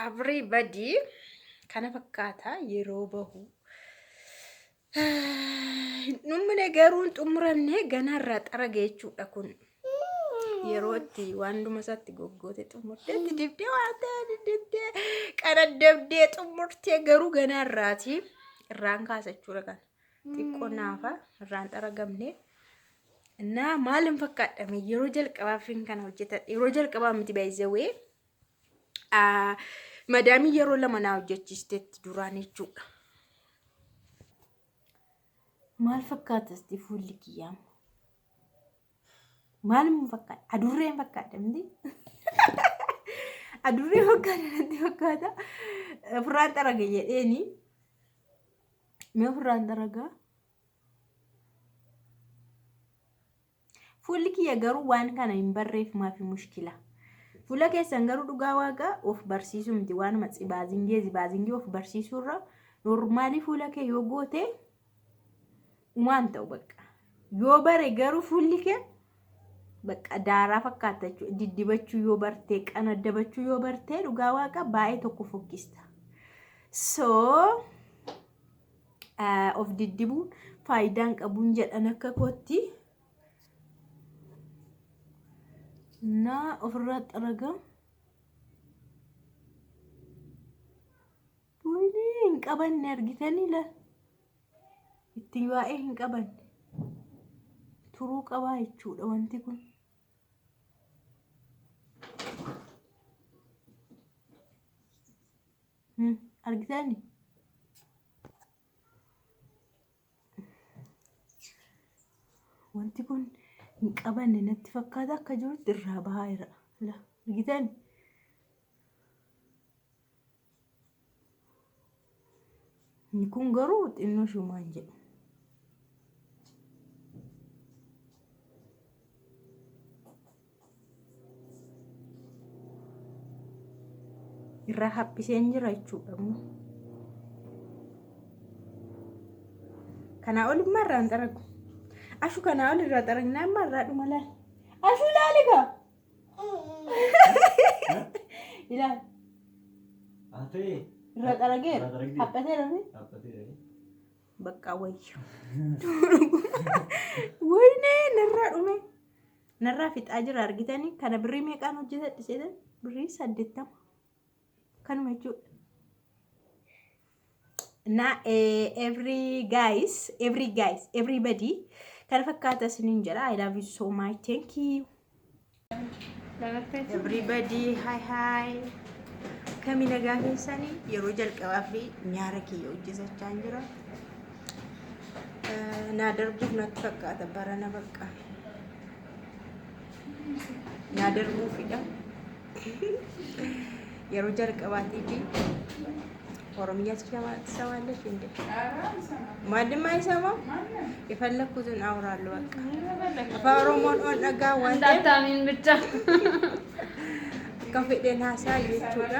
Everybody kana fakkaata yeroo bahu numne garuun xumuramne ganarraa xarage jechuudha kun yeroo itti waan dhuma isaatti goggoote xumurteetti dibdee waanta dibdee qadaddabdee xumurtee garuu ganarraati irraan kaasachuudha kan xiqqoo naafa irraan xaragamne እና ማለም ፈቃደም yeroo jalqabaafin kana hojjetan yeroo jalqabaa miti baay'isawee madami yeroo lama na hojjechiistetti duraan jechuudha. Maal fakkaatasti fuulli kiyyaa? Maalum fakkaata? Adurreen fakkaata miti? Adurreen fakkaata. Furaan xaraga jedheeni. Mee furaan xaragaa? Fuulli kiyya garuu waan kana hin barreef maafi mushkila. Fuula keessan garuu dhugaa waaqa of barsiisuu miti waanuma baazingee of barsiisuurra normaali fuula kee yoo goote waan ta'u bakka yoo bare garuu fuulli kee bakka daaraa fakkaata jechuudha diddibachuu yoo bartee qanaddabachuu yoo bartee dhugaa waaqa baay'ee tokko fokkista. So of diddibuun faayidaan qabuun jedhan akka kootti na ofirraa xaraga bu'ini hin qabanne argitanii la itti waa'ee hin qabanne turuu qabaa jechuudha wanti kun argitanii wanti kun hin qabanne natti fakkaata akka jirutti irraa bahaa jira la argitan kun garuu xinnoo shumaan jedhu irraa haphiseen jira jechuudha kana olummaa irraan xaragu Ashu kana oli ratarang nama radu malah. Ashu lali ka? Ila. Ate. Ratarage. Apa sih rani? Apa sih? Bakawai. Woi ne nerra ume. Nerra fit ajar argita ni karena beri mereka nuju di sini beri sadetam. Kan maju. Nah everybody. Kan fakkaata sinin jira. I love you so much. Thank you. Everybody, hi. Kami nagaa keessanii yeroo jalqabaaf nyaara kiyya hojjetachaa jira. Na darbuuf natti fakkaata barana bakka. Na darbuufidha. Yeroo jalqabaatiif Oromiyyaa ትሰማለች እንዴ? ማንም አይሰማም? የፈለኩትን አውራለሁ በቃ አፋን ኦሮሞን ኦነጋ ወንደ እንዳታሚን ብቻ ከፈደን ሀሳብ ይቹዳ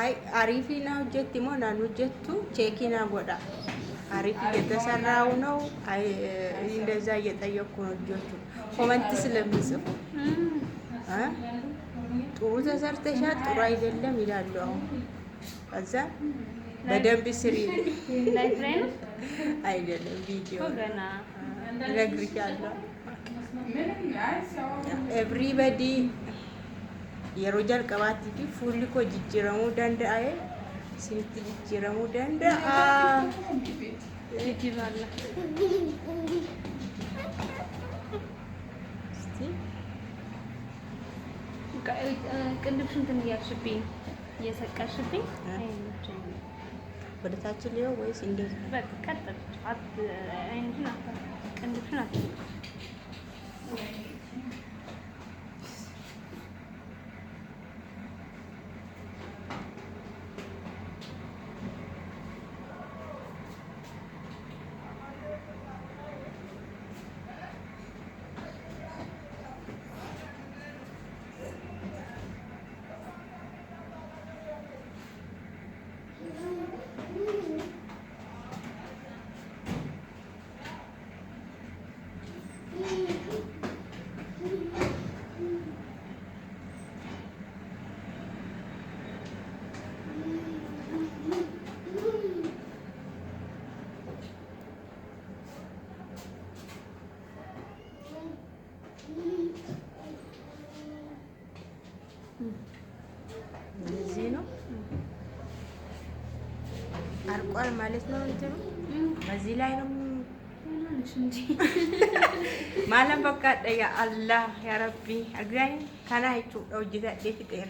አይ አሪፊና ጀት ሞናኑ ጀቱ ቼኪና ጎዳ አሪፍ የተሰራው ነው። አይ እንደዛ እየጠየቁ ነው ልጆቹ ኮሜንት ስለሚጽፉ ጥሩ ተሰርተሻል ጥሩ አይደለም ይላሉ። አሁን ከዛ በደንብ ስሪ ላይፍ ላይ ነው አይደለም ቪዲዮ ገና ነግሬሻለሁ። ኤቭሪባዲ የሮጃል ቀባቲ ፉሊ ኮ ጅጅረሙ ደንዳኤ ሲንት ጅጅረሙ ደንዳአ ይጅራላ ቅንድብሽን እንትን እያልሽብኝ እየሰቀልሽብኝ ወደ ታች ሊዮ ወይስ እንዴት? በቃ ቀጥል አይንሽን ቅንድብሽን እንደዚህ ነው አልቋል ማለት ነው። እንትኑ በዚህ ላይ ነው ማለም በቃ ያ አላህ ያ ረቢ አግዛኝ ካናይቱ ወጅታ ዲፍጤር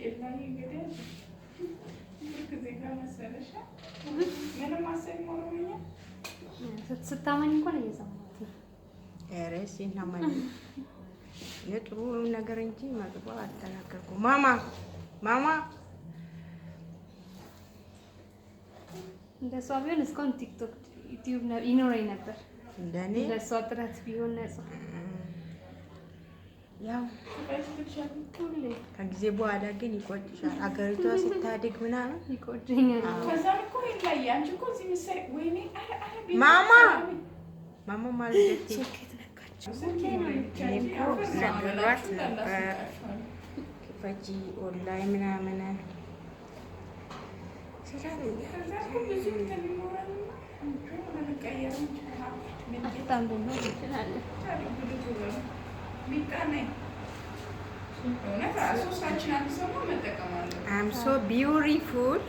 የላኝ እንግዲህ ጊዜ ጋር መሰለሽ ምንም አሰኝ ሞሮኛ ስታማኝ እንኳን እየሰማሁት ነው። ኤሬስ ይናማኝ የጥሩ ነገር እንጂ ማጥባ አልተናገርኩም። ማማ እንደሷ ቢሆን እስካሁን ቲክቶክ ዩቲዩብ ይኖረኝ ነበር። እንደኔ እንደሷ ጥረት ቢሆን ነፃ ያው ሁሌ ከጊዜ በኋላ ግን ይቆጭሻል። አገሪቷ ስታድግ ምናምን ይቆጨኛል። ከዛ እኮ ይላል አንቺ እኮ እዚህ ምሳሌ ወይኔ ማማ ማለት ቼክ ነካች እኮ ነግሯት ነበር ፈጂ ኦንላይን ምናምን I'm so beautiful.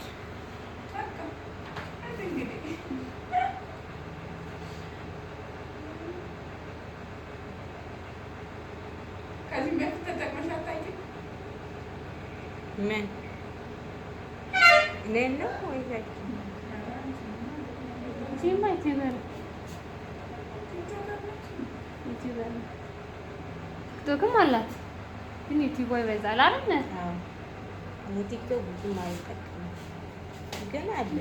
Men. Neno ወይ ዘኪ ጂማ ዩቲዩበር ቲክቶክም አላት ግን ዩቲዩብ ይበዛል አይደል? አዎ ቲክቶክ ብዙም አይጠቀምም ግን አለ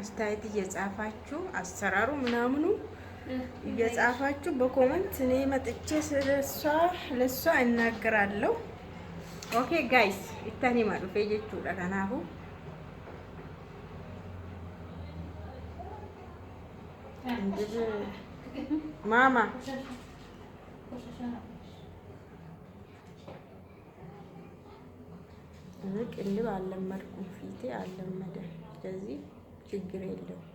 አስተያየት እየጻፋችሁ አሰራሩ ምናምኑ እየጻፋችሁ በኮመንት እኔ መጥቼ ለሷ እናገራለሁ። ኦኬ ጋይስ ኢታኒ ማዱፌ ጀቹudha ከናፉ ማማ ቅልብ አልለመድኩም ፊቴ አልለመደ ስለዚህ ችግር የለውም።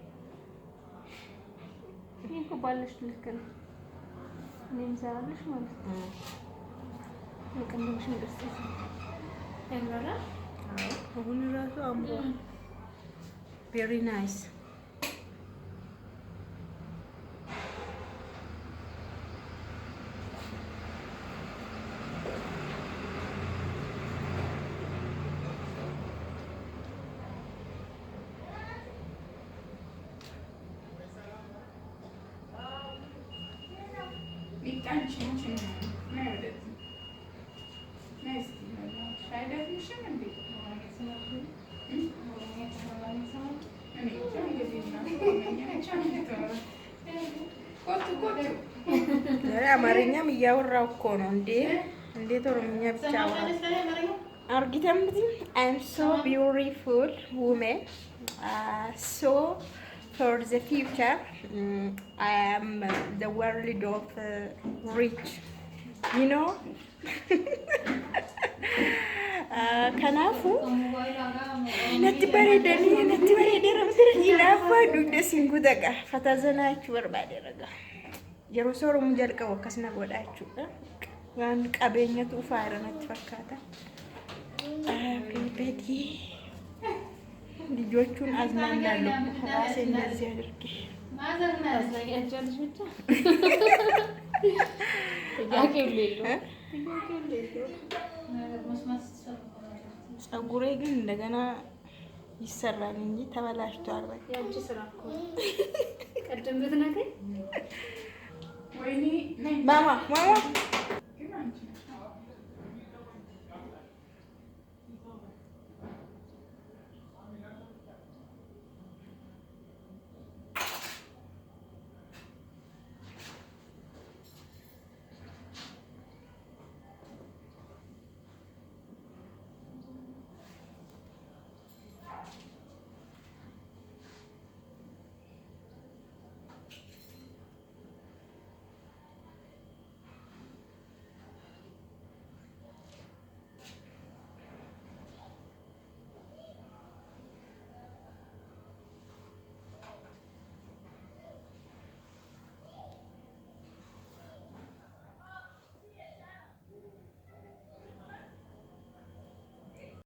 ይሄ እኮ ባለሽ ልክ ነው። እኔም ሰራለሽ ማለት ነው። ለቀንደምሽን ደስ ይላል። አሁን ራሱ አምሮ ቬሪ ናይስ አማርኛም እያወራሁ እኮ ነው እንዴ! እንዴት ኦሮምኛ ብቻ አወራለሁ? አርጊተም I'm so beautiful woman. So for the future I am the world of rich. You know? Kanafu natti bareedani natti bareedera mudira ilaafa dugda singudaga fatazanachu barbaaderaga yeroo sooromu jalqabu akkasina godhaachuudha waan qabeenyatu faayira natti fakkaata ቤቲ ልጆቹን አዝናናለሁ ራሴ እንደዚህ አድርጌ አዝናኛቸዋለሽ ብቻ ጥያቄ የሌለው ፀጉሬ ግን እንደገና ይሰራል እንጂ ተበላሽቷል። በቃ ያንቺ ስራ እኮ ቀደም ብትነግሪኝ ወይኔ ማማ